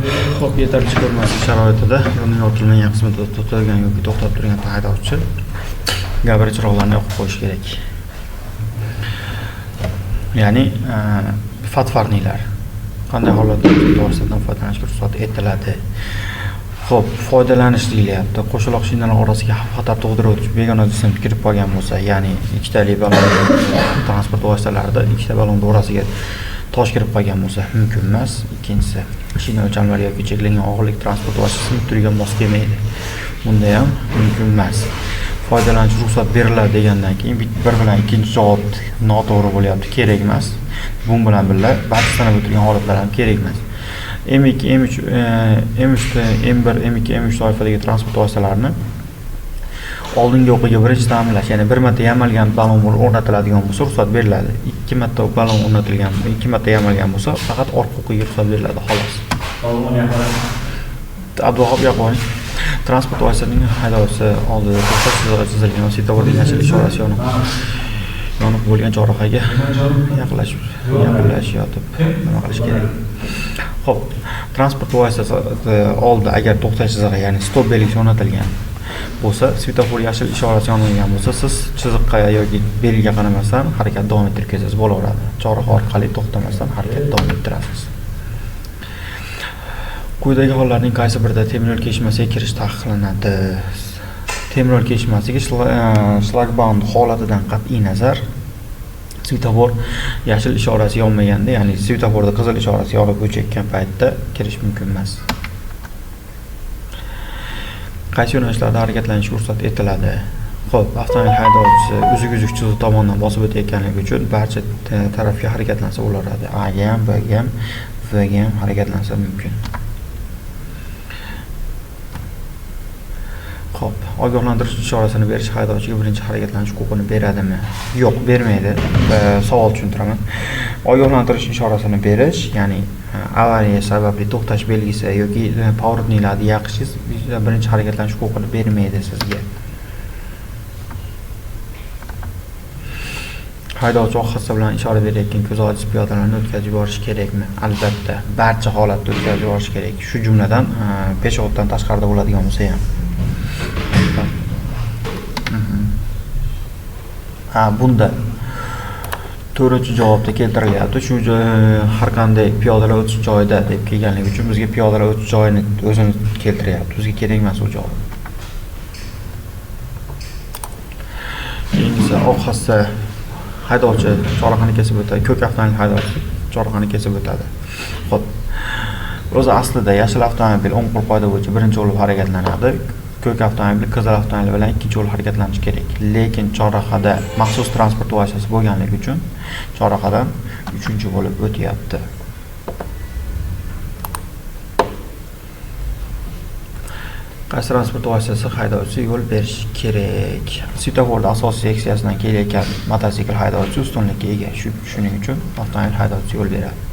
Xo'p, yetarli ko'rmaslik sharoitida yo'lning yoritilmagan qismida to'xtagan yoki to'xtab turgan haydovchi gabari chiroqlarini yoqib qo'yish kerak. Ya'ni fatfarniylar qanday holatda vositadan foydalanishga ruxsat etiladi? Xo'p, foydalanish deyilyapti. Qo'shaloq shinalar orasiga xavf-xatar tug'diruvchi begona jism kirib qolgan bo'lsa, ya'ni ikkitali ballon transport vositalarida ikkita ballon orasiga tosh kirib qolgan bo'lsa mumkin emas. Ikkinchisi, shina o'lchamlari yoki cheklangan og'irlik transport vositasini turiga mos kelmaydi. Bunda ham mumkin emas. Foydalanish ruxsat beriladi degandan keyin bir bilan ikkinchi javob noto'g'ri bo'lyapti, kerak emas. Bu bilan birga barcha sanab o'tilgan holatlar ham kerak emas. M2, M3, M1, M2, M3 toifadagi transport vositalarini oldingi o'qiga birinchi ta'minlash, ya'ni bir marta yamalgan ballon o'rnatiladigan bo'lsa ruxsat beriladi. Ikki marta ballon o'rnatilgan, ikki marta yamalgan bo'lsa faqat orqa o'qiga ruxsat beriladi, xolos. Abduvohab Yaqubov transport vositasining haydovchisi oldida to'xtash chizig'i chizilgan va svetoforning yashil ishorasi yonib bo'lgan chorrahaga yaqinlash yotib nima qilish kerak? Xo'p, transport vositasi oldida agar to'xtash chizig'i, ya'ni stop belgisi o'rnatilgan bo'lsa, svetofor yashil ishorasi yonilgan bo'lsa, siz chiziqqa yoki belgiga qaramasdan harakat davom ettirib ketsangiz bo'laveradi. Chorraha orqali to'xtamasdan harakat davom ettirasiz. Quyidagi hollarning qaysi birida temir yo'l kesishmasiga kirish taqiqlanadi? Temir yo'l kesishmasiga shlagbaum holatidan qat'iy nazar svetofor yashil ishorasi yonmaganda, ya'ni svetoforda qizil ishorasi yonib o'chayotgan paytda kirish mumkin emas. Qaysi yo'nalishlarda harakatlanishga ruxsat etiladi? Xo'p, avtomobil haydovchisi uzuk chiziq tomonidan bosib o'tayotganligi uchun barcha tarafga harakatlansa bo'laveradi. A ga ham, B ga ham, V ga ham harakatlansa mumkin. Xo'p, ogohlantirish ishorasini berish haydovchiga birinchi harakatlanish huquqini beradimi? Yo'q, bermaydi. Savol tushuntiraman. Ogohlantirish ishorasini berish, ya'ni avariya sababli to'xtash belgisi yoki pоворотниylarni yoqishingiz birinchi harakatlanish huquqini bermaydi sizga. Haydovchi oq hassa bilan ishora berayotgan ko'z ojiz piyodalarni o'tkazib yuborish kerakmi? Albatta, barcha holatda o'tkazib yuborish kerak. Shu jumladan peshobdan tashqarida bo'ladigan bo'lsa ham. Bunda to'g'ri javobda keltirilyapti. Shu har qanday piyodalar o'tish joyida deb kelganligi uchun bizga piyodalar o'tish joyini o'zini keltiryapti. Bizga kerak emas u javob. Keyingisi oq hassa haydovchi chorrahani kesib o'tadi. Ko'k avtomobil haydovchisi chorrahani kesib o'tadi. Xo'p. O'zi aslida yashil avtomobil o'ng qo'l qoida bo'yicha birinchi bo'lib harakatlanadi. Ko'k avtomobil qizil avtomobil bilan ikkinchi yo'l harakatlanish kerak. Lekin chorrahada maxsus transport vositasi bo'lganligi uchun chorrahadan uchinchi bo'lib o'tyapti. Qaysi transport vositasi haydovchi yo'l berish kerak? Svetoforda asosiy seksiyasidan kelayotgan mototsikl haydovchi ustunlikka ega. Shuning uchun avtomobil haydovchi yo'l beradi.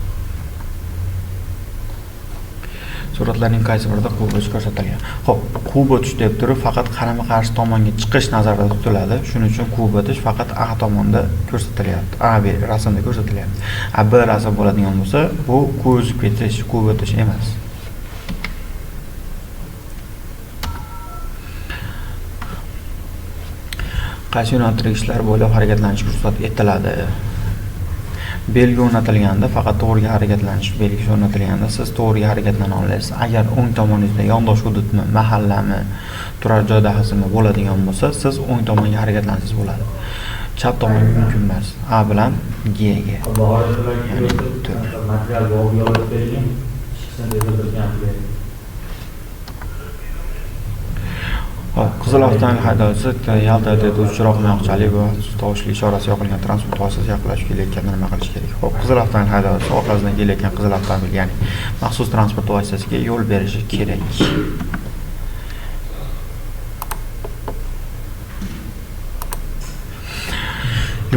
Suratlarning qaysi birida quvib o'tish ko'rsatilgan? Xo'p, quvib o'tish deb turib faqat qarama-qarshi tomonga chiqish nazarda tutiladi. Shuning uchun quvib o'tish faqat A tomonda ko'rsatilyapti. A rasmda ko'rsatilyapti. B rasm bo'ladigan bo'lsa, bu qo'yib ketish, quvib o'tish emas. Qaysi yo'naltirishlar bo'ylab harakatlanishga ruxsat etiladi? Belgi o'rnatilganda faqat to'g'riga harakatlanish belgisi o'rnatilganda siz to'g'riga harakatlana olasiz. Agar o'ng tomoningizda yondosh hududmi, mahallami, turar joy dahasimi bo'ladigan bo'lsa, siz o'ng tomonga harakatlansangiz bo'ladi. Chap tomonga mumkin emas. A bilan G ga. Qizil avtomobil haydovchisi yaltaydi chiroq moyoqchalik va tovushli ishorasi yoqilgan transport vositasiga yaqinlashib kelayotganda nima qilish kerak? Xo'p, qizil avtomobil haydovchisi orqasidan kelayotgan qizil avtomobil, ya'ni maxsus transport vositasiga yo'l berishi kerak.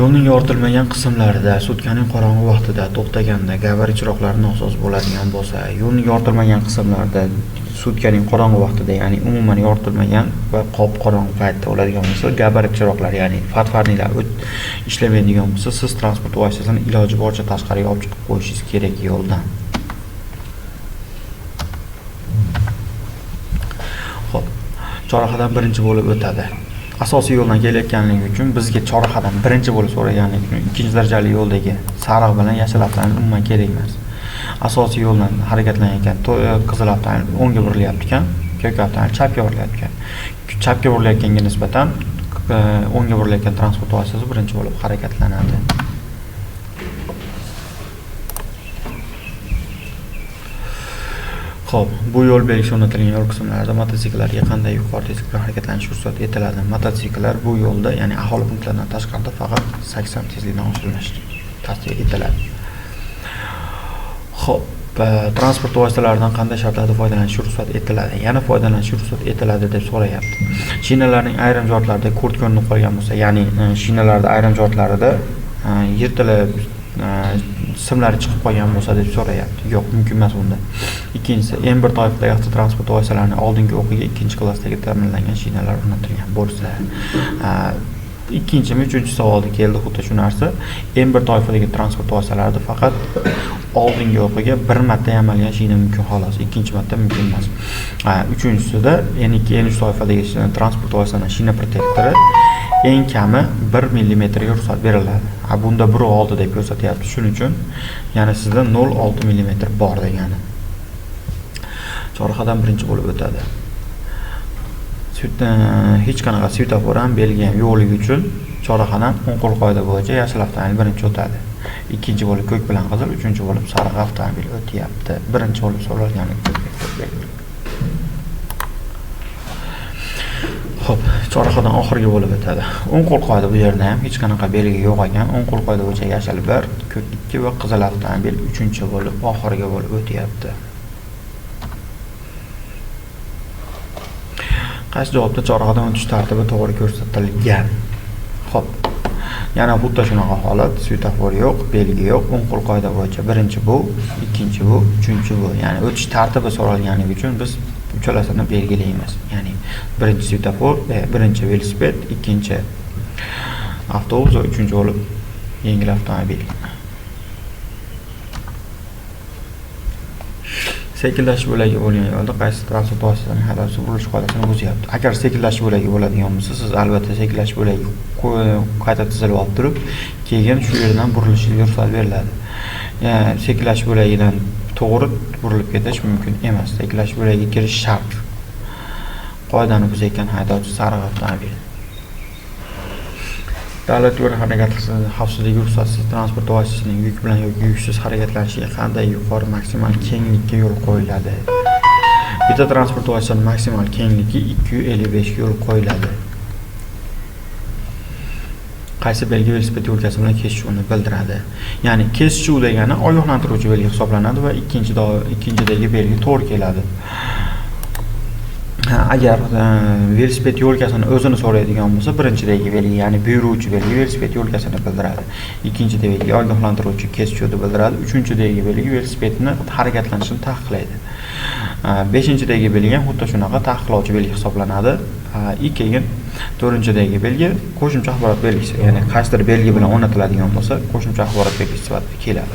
Yo'lning yoritilmagan qismlarida sutkaning qorong'u vaqtida to'xtaganda gabarit chiroqlari nosoz bo'ladigan bo'lsa, yo'lning yoritilmagan qismlarida sutkaning qorong'u vaqtida, ya'ni umuman yoritilmagan va qop qorong'u paytda bo'ladigan bo'lsa, gabarit chiroqlar, ya'ni fatfarniylar ishlamaydigan bo'lsa, siz transport vositasini iloji boricha tashqariga olib chiqib qo'yishingiz kerak yo'ldan. chorrahadan birinchi bo'lib o'tadi. Asosiy yo'ldan kelayotganligi uchun bizga chorrahadan birinchi bo'lib so'raganligi uchun ikkinchi darajali yo'ldagi sariq bilan yashil avtomobil umuman kerak emas. Asosiy yo'ldan harakatlanayotgan qizil avtomobil o'ngga burilyapti ekan, ko'k avtomobil chapga burilyapti ekan. Chapga burilayotganga nisbatan o'ngga burilayotgan transport vositasi birinchi bo'lib harakatlanadi. Xo'p, bu yo'l belgisi o'rnatilgan yo'l qismlarida mototsikllarga qanday yuqori tezlikda harakatlanish ruxsat etiladi? Mototsikllar bu yo'lda, ya'ni aholi punktlaridan tashqarida faqat 80 tezlikdan oshirilishi tavsiya etiladi. Xo'p, transport vositalaridan qanday shartlarda foydalanish ruxsat etiladi? Yana foydalanish ruxsat etiladi deb so'rayapti. Shinalarning ayrim joylarida kurt ko'rinib qolgan bo'lsa, ya'ni shinalarda ayrim joylarida yirtilib simlari chiqib qolgan bo'lsa deb so'rayapti. Yo'q, mumkin emas bunda. Ikkinchisi, M1 toifadagi avtotransport vositalarining oldingi o'qiga ikkinchi klassdagi ta'minlangan shinalar o'rnatilgan bo'lsa. Ikkinchi va uchinchi savolda keldi xuddi shu narsa. M1 toifadagi transport vositalarida faqat oldingi o'qiga bir marta yamalgan shina mumkin xolos, ikkinchi marta mumkin emas. Uchinchisida N2, N3 toifadagi transport vositalarining shina protektori eng kami 1 mm ga ruxsat beriladi. Bunda 1.6 deb ko'rsatyapti. Shuning uchun yana sizda 0.6 mm bor degani. Chorrahadan birinchi bo'lib o'tadi. Hech qanaqa svetofor ham belgilangan yo'qligi uchun chorrahadan o'ng qo'l qoida bo'yicha yashil avtomobil birinchi o'tadi. Ikkinchi bo'lib ko'k bilan qizil, uchinchi bo'lib sariq avtomobil o'tyapti. Birinchi bo'lib so'ralganligi belgilangan. Xo'p, chorrahadan oxirgi bo'lib o'tadi. O'ng qo'l qoida bu yerda ham hech qanaqa belgi yo'q ekan. O'ng qo'l qoida bo'yicha yashil 1, ko'k 2 va qizil avtomobil uchinchi bo'lib oxirgi bo'lib o'tyapti. Qaysi javobda chorrahadan o'tish tartibi to'g'ri ko'rsatilgan? Xo'p, yana xuddi shunaqa holat, svetofor yo'q, belgi yo'q, o'ng qo'l qoida bo'yicha birinchi bu, ikkinchi bu, uchinchi bu. Ya'ni o'tish tartibi so'ralganligi uchun biz uchalasini belgilaymiz. Ya'ni birinchi svetofor, birinchi velosiped, ikkinchi avtobus va uchinchi bo'lib yengil avtomobil. Sekinlash bo'lagi bo'lgan yo'lda qaysi transport vositasining haydovchisi burilish qoidasini buzyapti? Agar sekinlash bo'lagi bo'ladigan bo'lsa, siz albatta sekinlash bo'lagi qayta tizilib olib turib, keyin shu yerdan burilishga ruxsat beriladi. Ya'ni sekinlash bo'lagidan to'g'ri burilib ketish mumkin emas. Sekinlash bo'lagiga kirish shart. Qoidani buzayotgan haydovchi sariq avtomobil. Davlat yo'l harakati xavfsizligi ruxsatsiz transport vositasining yuk bilan yoki yuksiz harakatlanishiga qanday yuqori maksimal kenglikka yo'l qo'yiladi? Bitta transport vositasining maksimal kengligi 255 yo'l qo'yiladi. Qaysi belgi velosiped yo'lkasi bilan kesishuvni bildiradi? Ya'ni kesishuv degani ogohlantiruvchi belgi hisoblanadi va ikkinchidagi belgi to'g'ri keladi. Agar velosiped yo'lkasini o'zini so'raydigan bo'lsa, birinchidagi belgi, ya'ni buyuruvchi belgi velosiped yo'lkasini bildiradi. Ikkinchidagi belgi ogohlantiruvchi kesishuvni bildiradi. Uchinchidagi belgi velosipedni harakatlanishini taqiqlaydi. Beshinchidagi belgi ham xuddi shunaqa taqiqlovchi belgi hisoblanadi. Keyin to'rtinchidagi belgi qo'shimcha axborot belgisi, ya'ni qaysidir belgi bilan o'rnatiladigan bo'lsa, qo'shimcha axborot belgisi sifatida keladi.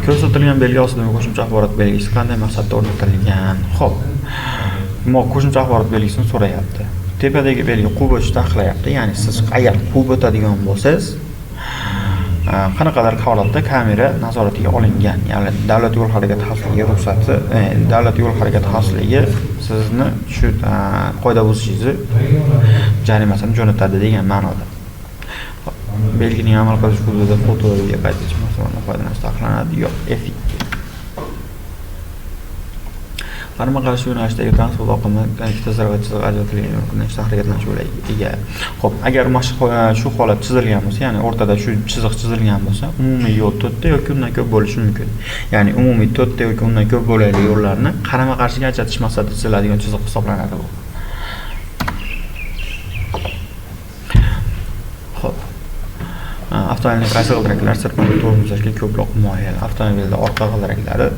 Ko'rsatilgan belgi ostidagi qo'shimcha axborot belgisi qanday maqsadda o'rnatilgan? Xo'p, qo'shimcha axborot belgisini so'rayapti. Tepadagi belgi quvib o'tishni taqiqlayapti. Ya'ni siz agar quvib o'tadigan bo'lsangiz, qanaqadir holatda kamera nazoratiga olingan, ya'ni davlat yo'l harakati xavfsizligi ruxsati, davlat yo'l harakati xavfsizligi sizni shu qoida buzishingizni jarimasini jo'natadi degan ma'noda. Belgining amal qilish hududida foto va video qayd etish maqsadida foydalanish taqiqlanadi. Yo'q, F2. Qarama-qarshi yo'nalishdagi transport oqimi ikkita va chiziq ajratilgan yo'nalishda harakatlanish bo'lagiga ega. Xo'p, agar shu holat chizilgan bo'lsa, ya'ni o'rtada shu chiziq chizilgan bo'lsa, umumiy yo'l 4 ta yoki undan ko'p bo'lishi mumkin. Ya'ni umumiy 4 ta yoki undan ko'p bo'lgan yo'llarni qarama-qarshiga ajratish maqsadida chiziladigan chiziq hisoblanadi bu. Xo'p. Avtomobilning qaysi g'ildiraklar sirpanli tormozlashga ko'proq moyil? Avtomobilda orqa g'ildiraklari